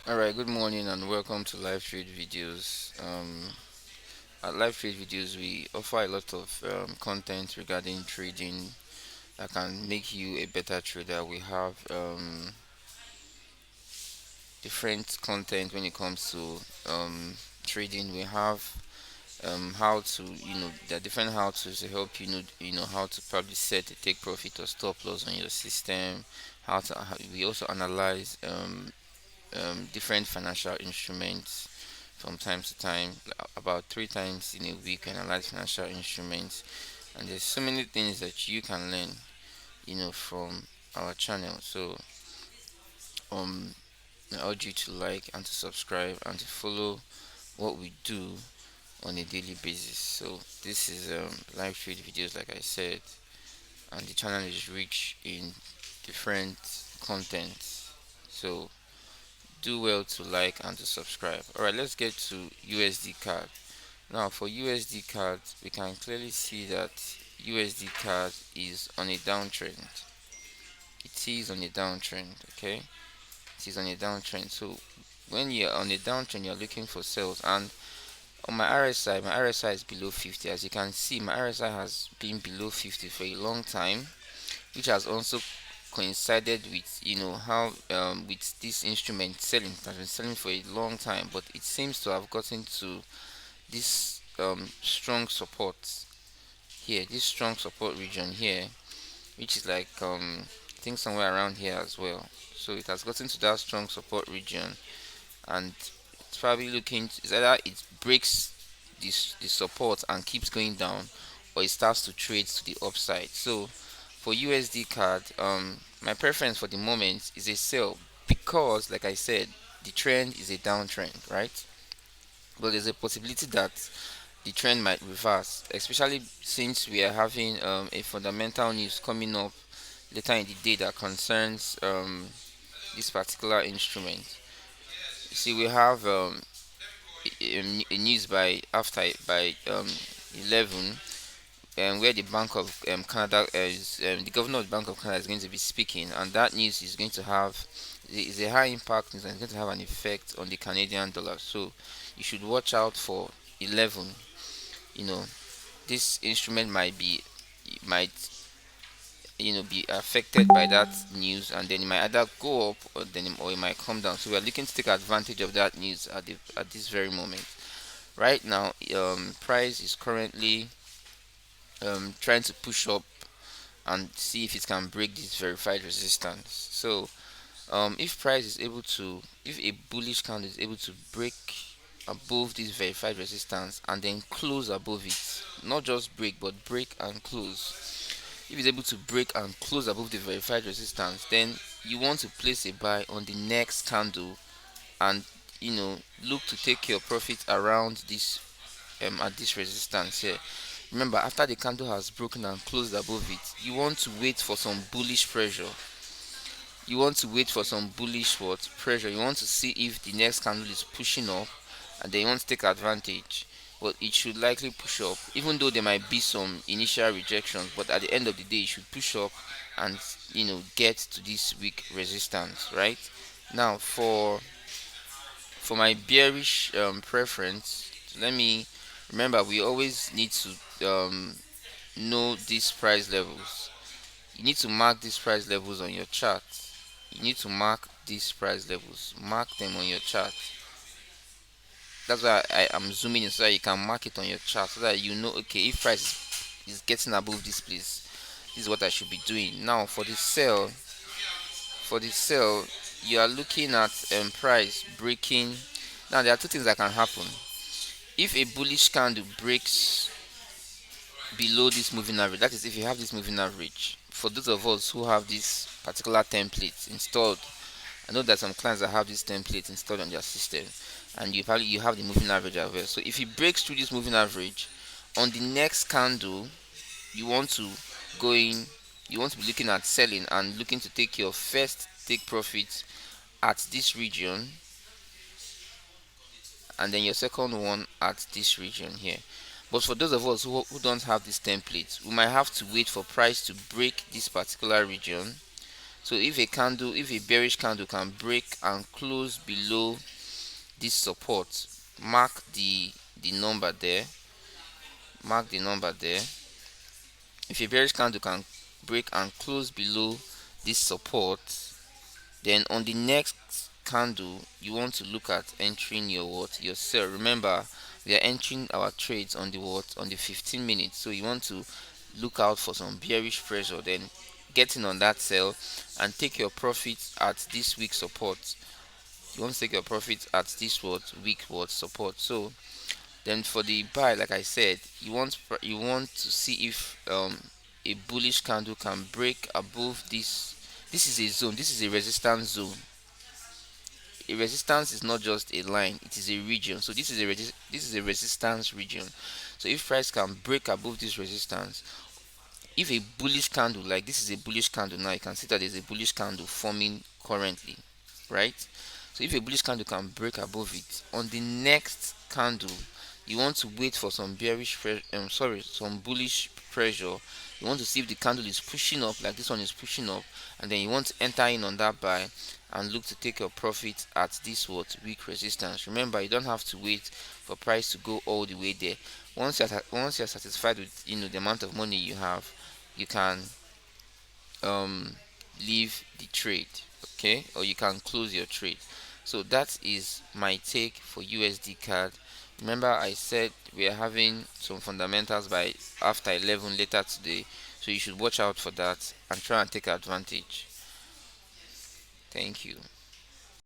Alright, good morning and welcome to live trade videos. At live trade videos, we offer a lot of content regarding trading that can make you a better trader. We have different content when it comes to trading. We have how to, there are different how to help you know how to probably set a take profit or stop loss on your system. We also analyze different financial instruments from time to time, about 3 times in a week. We analyze financial instruments, and there's so many things that you can learn, from our channel. So, um, I urge you to like and to subscribe and to follow what we do on a daily basis. So, this is live trade videos, like I said, and the channel is rich in different content. So, do well to like and to subscribe. Alright, let's get to USD card. Now for USD card, we can clearly see that USD card is on a downtrend. It is on a downtrend, okay? It is on a downtrend. So when you're on a downtrend, you're looking for sales. And on my RSI is below 50. As you can see, my RSI has been below 50 for a long time, which has also coincided with how with this instrument selling. It has been selling for a long time, but it seems to have gotten to this strong support here, this strong support region here, which is like I think somewhere around here as well. So it has gotten to that strong support region, and it's probably looking it's either it breaks this support and keeps going down, or it starts to trade to the upside. So for USD card, my preference for the moment is a sell, because like I said, the trend is a downtrend, right? But there's a possibility that the trend might reverse, especially since we are having a fundamental news coming up later in the day that concerns this particular instrument. You see, we have a news by after by 11, where the Bank of Canada the governor of the Bank of Canada is going to be speaking, and that news is going to have is a high impact news, and it's going to have an effect on the Canadian dollar. So you should watch out for 11. You know, this instrument might be affected by that news, and then it might either go up, or it might come down. So we are looking to take advantage of that news at this very moment. Right now, price is currently trying to push up and see if it can break this verified resistance. So if a bullish candle is able to break above this verified resistance and then close above it, not just break but break and close, if it's able to break and close above the verified resistance, then you want to place a buy on the next candle, and look to take your profit around this at this resistance here. Remember, after the candle has broken and closed above it, you want to wait for some bullish pressure. You want to wait for some bullish what pressure. You want to see if the next candle is pushing up, and then you want to take advantage. But it should likely push up, even though there might be some initial rejections. But at the end of the day, it should push up and get to this weak resistance, right? Now for my bearish preference, let me remember, we always need to know these price levels. You need to mark these price levels on your chart. You need to mark these price levels. Mark them on your chart. That's why I am zooming in, so that you can mark it on your chart, so that you know, okay, if price is getting above this place, this is what I should be doing. Now for the sell, you are looking at price breaking. Now there are two things that can happen. If a bullish candle breaks below this moving average, that is, if you have this moving average, for those of us who have this particular template installed, I know that some clients that have this template installed on their system, and you have the moving average as well. So if it breaks through this moving average, on the next candle, you want to go in. You want to be looking at selling and looking to take your first take profit at this region, and then your second one at this region here. But for those of us who don't have this template, we might have to wait for price to break this particular region, So if a bearish candle can break and close below this support, mark the number there. Mark the number there. If a bearish candle can break and close below this support, then on the next candle you want to look at entering your sell. Remember, we are entering our trades on the 15 minutes, so you want to look out for some bearish pressure, then get in on that sell and take your profits at this week support. You want to take your profits at this week support. So then for the buy, like I said, you want to see if a bullish candle can break above this. This is a zone, this is a resistance zone. A resistance is not just a line, it is a region. So this is a resistance region. So if price can break above this resistance, if a bullish candle, like this is a bullish candle now, you can see that there's a bullish candle forming currently, right? So if a bullish candle can break above it, on the next candle you want to wait for some some bullish pressure. You want to see if the candle is pushing up, like this one is pushing up, and then you want to enter in on that buy and look to take your profit at this weak resistance. Remember, you don't have to wait for price to go all the way there. Once you're satisfied with the amount of money you have, you can um leave the trade, okay, or you can close your trade. So that is my take for USD CAD. Remember, I said we are having some fundamentals by after 11 later today, so you should watch out for that and try and take advantage. Thank you.